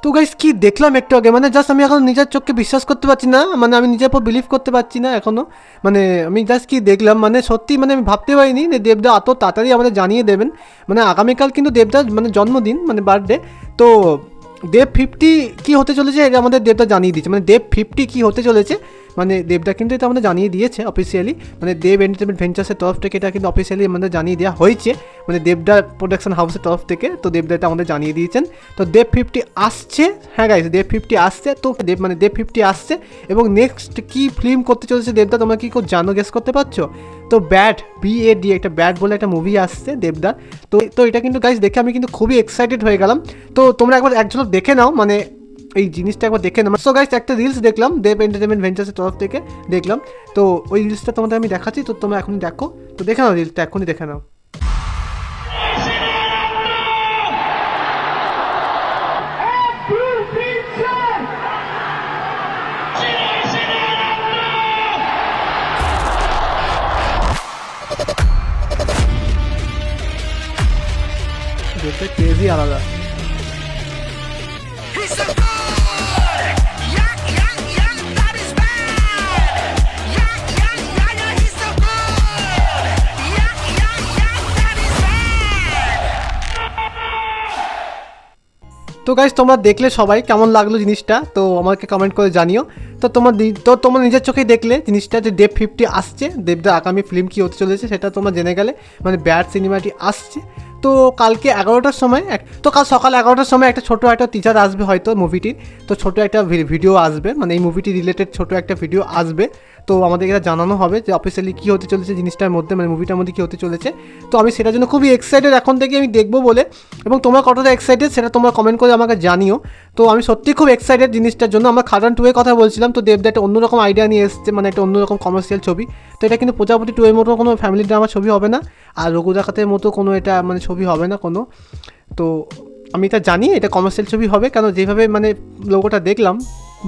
তো গাইস কি দেখলাম একটু আগে, মানে জাস্ট আমি এখন নিজের চোখকে বিশ্বাস করতে পারছি না, মানে আমি নিজের উপর বিলিভ করতে পারছি না এখনও। মানে আমি জাস্ট কি দেখলাম, মানে সত্যি মানে আমি ভাবতে পারিনি যে দেবদা এত তাড়াতাড়ি আমাদের জানিয়ে দেবেন। মানে আগামীকাল কিন্তু দেবদার মানে জন্মদিন, মানে বার্থডে। তো দেব 50 কী হতে চলেছে এটা আমাদের দেবদা জানিয়ে দিয়েছে, মানে দেব 50 কী হতে চলেছে, মানে দেবদা কিন্তু এটা আমাদের জানিয়ে দিয়েছে অফিসিয়ালি। মানে দেব এন্টারটেনমেন্ট ভেঞ্চার্সের তরফ থেকে এটা কিন্তু অফিসিয়ালি আমাদের জানিয়ে দেওয়া হয়েছে, মানে দেবদা প্রোডাকশন হাউসের তরফ থেকে। তো দেবদা এটা আমাদের জানিয়ে দিয়েছেন। তো দেব 50 আসছে, হ্যাঁ গাইস দেব 50 আসছে। তো দেব 50 আসছে এবং নেক্সট কী ফিল্ম করতে চলেছে দেবদা, তোমরা কি জানো, গেস করতে পারছো? তো ব্যাড, BAD, একটা ব্যাড বলে একটা মুভি আসছে দেবদার। তো এটা কিন্তু গাইস দেখে আমি কিন্তু খুবই এক্সাইটেড হয়ে গেলাম। তো তোমরা একবার একজন দেখে নাও, মানে এই জিনিসটা একবার দেখে নাও। সো গাইস একটা রিলস দেখলাম দেব এন্টারটেনমেন্ট ভেঞ্চার্সের তরফ থেকে দেখলাম। তো ওই রিলসটা তোমাদের আমি দেখাচ্ছি, তো তোমরা এখনই দেখো। তো দেখে নাও রিলসটা, এখনই দেখে নাও। দেখতে ক্রেজি আলাদা। He's so good. Yeah, yeah, yeah, that is bad. Yeah, yeah, yeah, yeah, he's so good. Yeah, yeah, yeah, that is bad. তো গাইস তোমরা দেখলে সবাই কেমন লাগলো জিনিসটা, তো আমাকে কমেন্ট করে জানিও। তো তোমরা নিজের চোখেই দেখলে জিনিসটা যে দেব 50 আসছে, দেবদার আগামী ফিল্ম কী হতে চলেছে সেটা তোমরা জেনে গেলে। মানে ব্যাড সিনেমাটি আসছে। তো কালকে 11টার সময় কাল সকাল 11টার সময় একটা ছোটো একটা টিজার আসবে হয়তো মুভিটির। তো ছোটো একটা ভিডিও আসবে, মানে এই মুভিটি রিলেটেড ছোটো একটা ভিডিও আসবে। তো আমাদেরকে এটা জানানো হবে যে অফিসিয়ালি কী হতে চলেছে জিনিসটার মধ্যে, মানে মুভিটার মধ্যে কী হতে চলেছে। তো আমি সেটার জন্য খুবই এক্সাইটেড এখন থেকে আমি দেখবো বলে। এবং তোমরা কতটা এক্সাইটেড সেটা তোমরা কমেন্ট করে আমাকে জানিও। তো আমি সত্যি খুব এক্সাইটেড জিনিসটার জন্য। আমরা খাদান 2 এর কথা বলছিলাম, তো দেবদা একটা অন্যরকম আইডিয়া নিয়ে এসছে, মানে একটা অন্যরকম কমার্শিয়াল ছবি। তো এটা কিন্তু প্রজাপতি 2 এর মতো কোনো ফ্যামিলি ড্রামা ছবি হবে না, আর রঘু ডাকাতের মতো কোনো এটা মানে ছবি হবে না কোনো। তো আমি এটা জানি এটা কমার্শিয়াল ছবি হবে, কারণ যেভাবে মানে লোগোটা দেখলাম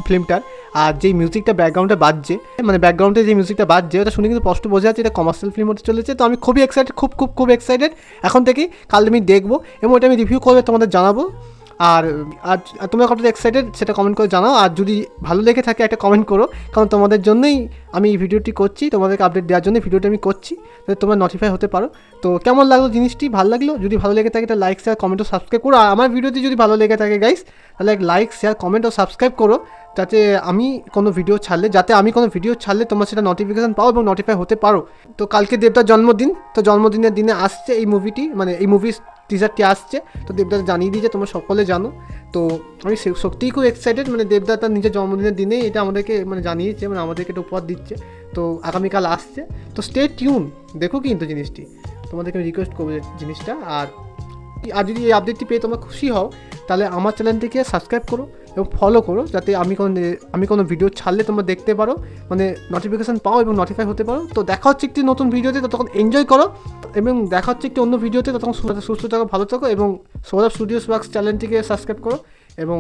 ফিল্মটার, আর যেই মিউজিকটা ব্যাকগ্রাউন্ডে বাজছে, মানে ব্যাকগ্রাউন্ডে যে মিউজিকটা বাজছে ওটা শুনে কিন্তু স্পষ্ট বোঝা যাচ্ছে এটা কমার্শিয়াল ফিল্ম হতে চলেছে। তো আমি খুবই এক্সাইটেড, খুব এক্সাইটেড এখন থেকেই। কাল আমি দেখবো এবং ওটা আমি রিভিউ করবে তোমাদের জানাবো। আর তোমরা কতটা এক্সাইটেড সেটা কমেন্ট করে জানাও। আর যদি ভালো লেগে থাকে একটা কমেন্ট করো, কারণ তোমাদের জন্যই আমি এই ভিডিওটি করছি, তোমাদেরকে আপডেট দেওয়ার জন্য ভিডিওটি আমি করছি, যাতে তোমরা নোটিফাই হতে পারো। তো কেমন লাগলো জিনিসটি, ভালো লাগলো? যদি ভালো লেগে থাকে একটা লাইক শেয়ার কমেন্ট ও সাবস্ক্রাইব করো। আর আমার ভিডিওটি যদি ভালো লেগে থাকে গাইস, তাহলে লাইক শেয়ার কমেন্ট ও সাবস্ক্রাইব করো, যাতে আমি কোনো ভিডিও ছাড়লে তোমরা সেটা নোটিফিকেশান পাও এবং নোটিফাই হতে পারো। তো কালকে দেবদার জন্মদিন, তো জন্মদিনের দিনে আসছে এই মুভিটি, মানে এই মুভির টিজারটি আসছে। তো দেবদা জানিয়ে দিয়েছে, তোমরা সকলে জানো। তো আমি সত্যিই খুব এক্সাইটেড, মানে দেবদা তার নিজের জন্মদিনের দিনে এটা আমাদেরকে মানে জানিয়েছে, মানে আমাদেরকে এটা উপহার দিচ্ছে। তো আগামীকাল আসছে, তো স্টে টিউন, দেখো কিন্তু জিনিসটি, তোমাদেরকে আমি রিকোয়েস্ট করবো জিনিসটা। আর যদি এই আপডেটটি পেয়ে তোমরা খুশি হও, তাহলে আমার চ্যানেলটিকে সাবস্ক্রাইব করো এবং ফলো করো, যাতে আমি কোনো ভিডিও ছাড়লে তোমরা দেখতে পারো, মানে নোটিফিকেশান পাও এবং নোটিফাই হতে পারো। তো দেখা হচ্ছে একটি নতুন ভিডিওতে, ততক্ষণ এনজয় করো এবং দেখা হচ্ছে একটি অন্য ভিডিওতে, ততক্ষণ সুস্থ থাকো, ভালো থাকো এবং সৌরভ স্টুডিওস ওয়ার্কস চ্যানেলটিকে সাবস্ক্রাইব করো এবং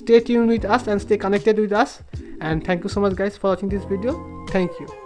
stay tuned with us and stay connected with us, and thank you so much guys for watching this video. Thank you.